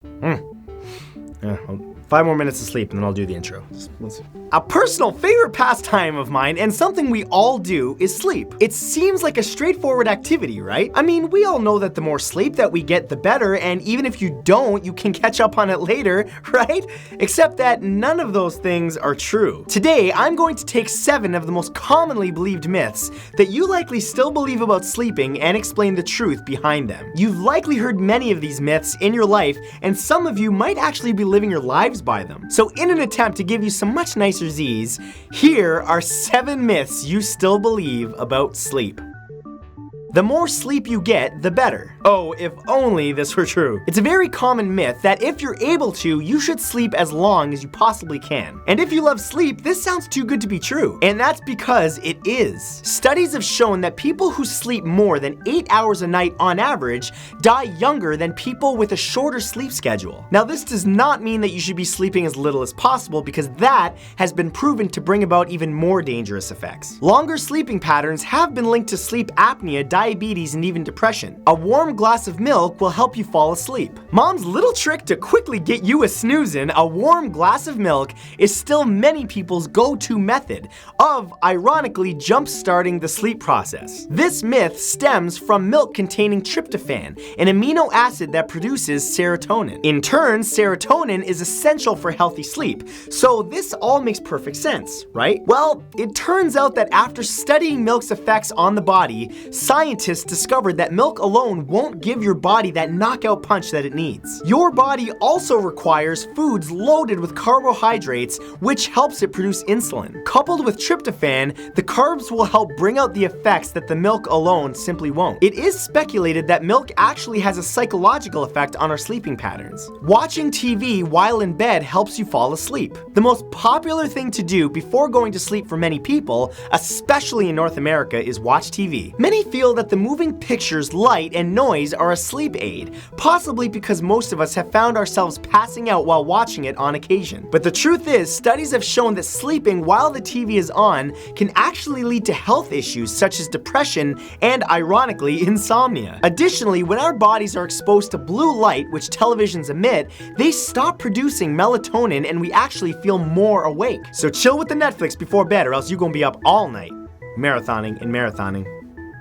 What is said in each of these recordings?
Yeah, 5 more minutes of sleep and then I'll do the intro. Let's see. A personal favorite pastime of mine and something we all do is sleep. It seems like a straightforward activity, right? I mean, we all know that the more sleep that we get, the better, and even if you don't, you can catch up on it later, right? Except that none of those things are true. Today, I'm going to take 7 of the most commonly believed myths that you likely still believe about sleeping and explain the truth behind them. You've likely heard many of these myths in your life, and some of you might actually be living your lives by them. So in an attempt to give you some much nicer Z's, here are 7 myths you still believe about sleep. The more sleep you get, the better. Oh, if only this were true. It's a very common myth that if you're able to, you should sleep as long as you possibly can. And if you love sleep, this sounds too good to be true. And that's because it is. Studies have shown that people who sleep more than 8 hours a night on average die younger than people with a shorter sleep schedule. Now, this does not mean that you should be sleeping as little as possible, because that has been proven to bring about even more dangerous effects. Longer sleeping patterns have been linked to sleep apnea, diabetes, and even depression. A warm glass of milk will help you fall asleep. Mom's little trick to quickly get you a snoozin', a warm glass of milk, is still many people's go-to method of, ironically, jump-starting the sleep process. This myth stems from milk containing tryptophan, an amino acid that produces serotonin. In turn, serotonin is essential for healthy sleep, so this all makes perfect sense, right? Well, it turns out that after studying milk's effects on the body, scientists discovered that milk alone won't give your body that knockout punch that it needs. Your body also requires foods loaded with carbohydrates, which helps it produce insulin. Coupled with tryptophan, the carbs will help bring out the effects that the milk alone simply won't. It is speculated that milk actually has a psychological effect on our sleeping patterns. Watching TV while in bed helps you fall asleep. The most popular thing to do before going to sleep for many people, especially in North America, is watch TV. Many feel that the moving pictures, light, and noise are a sleep aid, possibly because most of us have found ourselves passing out while watching it on occasion. But the truth is, studies have shown that sleeping while the TV is on can actually lead to health issues such as depression and, ironically, insomnia. Additionally, when our bodies are exposed to blue light, which televisions emit, they stop producing melatonin and we actually feel more awake. So chill with the Netflix before bed, or else you're gonna be up all night, marathoning and marathoning.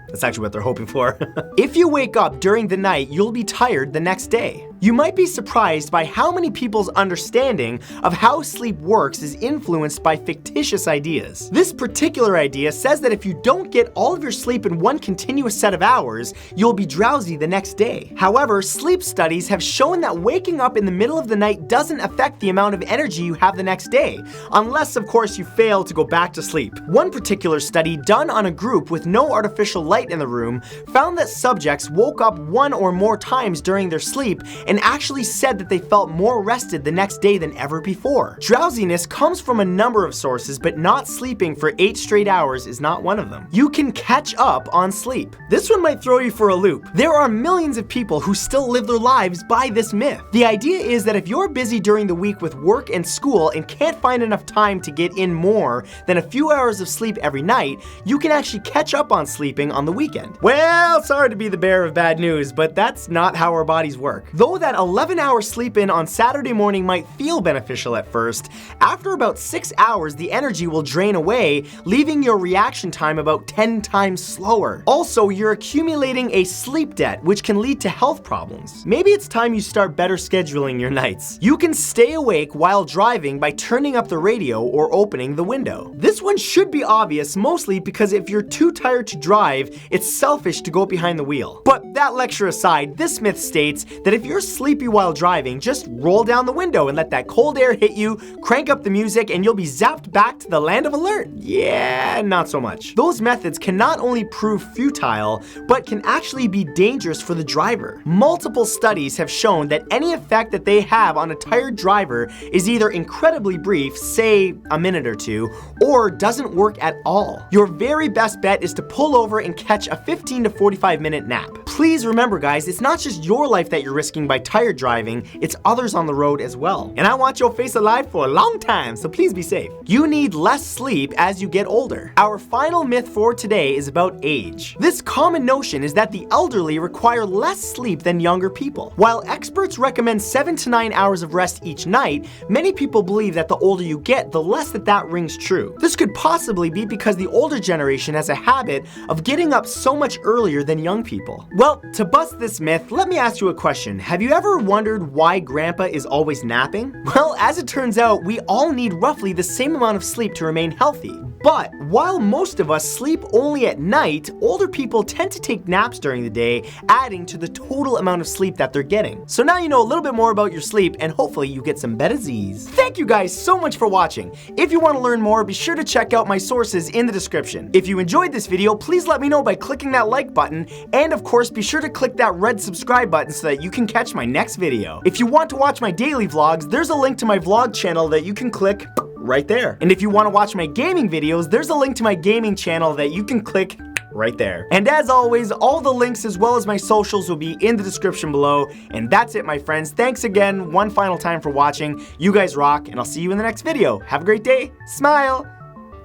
That's actually what they're hoping for. If you wake up during the night, you'll be tired the next day. You might be surprised by how many people's understanding of how sleep works is influenced by fictitious ideas. This particular idea says that if you don't get all of your sleep in one continuous set of hours, you'll be drowsy the next day. However, sleep studies have shown that waking up in the middle of the night doesn't affect the amount of energy you have the next day, unless, of course, you fail to go back to sleep. One particular study done on a group with no artificial light in the room found that subjects woke up 1 or more times during their sleep and actually said that they felt more rested the next day than ever before. Drowsiness comes from a number of sources, but not sleeping for 8 straight hours is not one of them. You can catch up on sleep. This one might throw you for a loop. There are millions of people who still live their lives by this myth. The idea is that if you're busy during the week with work and school and can't find enough time to get in more than a few hours of sleep every night, you can actually catch up on sleeping on the weekend. Well, sorry to be the bearer of bad news, but that's not how our bodies work. Though that 11-hour sleep in on Saturday morning might feel beneficial at first, after about 6 hours the energy will drain away, leaving your reaction time about 10 times slower. Also, you're accumulating a sleep debt, which can lead to health problems. Maybe it's time you start better scheduling your nights. You can stay awake while driving by turning up the radio or opening the window. This one should be obvious, mostly because if you're too tired to drive, it's selfish to go behind the wheel. But that lecture aside, this myth states that if you're sleepy while driving, just roll down the window and let that cold air hit you, crank up the music, and you'll be zapped back to the land of alert. Yeah, not so much. Those methods can not only prove futile, but can actually be dangerous for the driver. Multiple studies have shown that any effect that they have on a tired driver is either incredibly brief, say a minute or two, or doesn't work at all. Your very best bet is to pull over and catch a 15 to 45 minute nap. Please remember, guys, it's not just your life that you're risking by by tired driving, it's others on the road as well. And I want your face alive for a long time, so please be safe. You need less sleep as you get older. Our final myth for today is about age. This common notion is that the elderly require less sleep than younger people. While experts recommend 7 to 9 hours of rest each night, many people believe that the older you get, the less that rings true. This could possibly be because the older generation has a habit of getting up so much earlier than young people. Well, to bust this myth, let me ask you a question. Have you ever wondered why Grandpa is always napping? Well, as it turns out, we all need roughly the same amount of sleep to remain healthy. But while most of us sleep only at night, older people tend to take naps during the day, adding to the total amount of sleep that they're getting. So now you know a little bit more about your sleep, and hopefully you get some better Z's. Thank you guys so much for watching. If you want to learn more, be sure to check out my sources in the description. If you enjoyed this video, please let me know by clicking that like button, and of course be sure to click that red subscribe button so that you can catch my next video. If you want to watch my daily vlogs, there's a link to my vlog channel that you can click right there. And if you want to watch my gaming videos, there's a link to my gaming channel that you can click right there. And as always, all the links as well as my socials will be in the description below. And that's it, my friends. Thanks again one final time for watching. You guys rock, and I'll see you in the next video. Have a great day. Smile.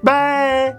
Bye.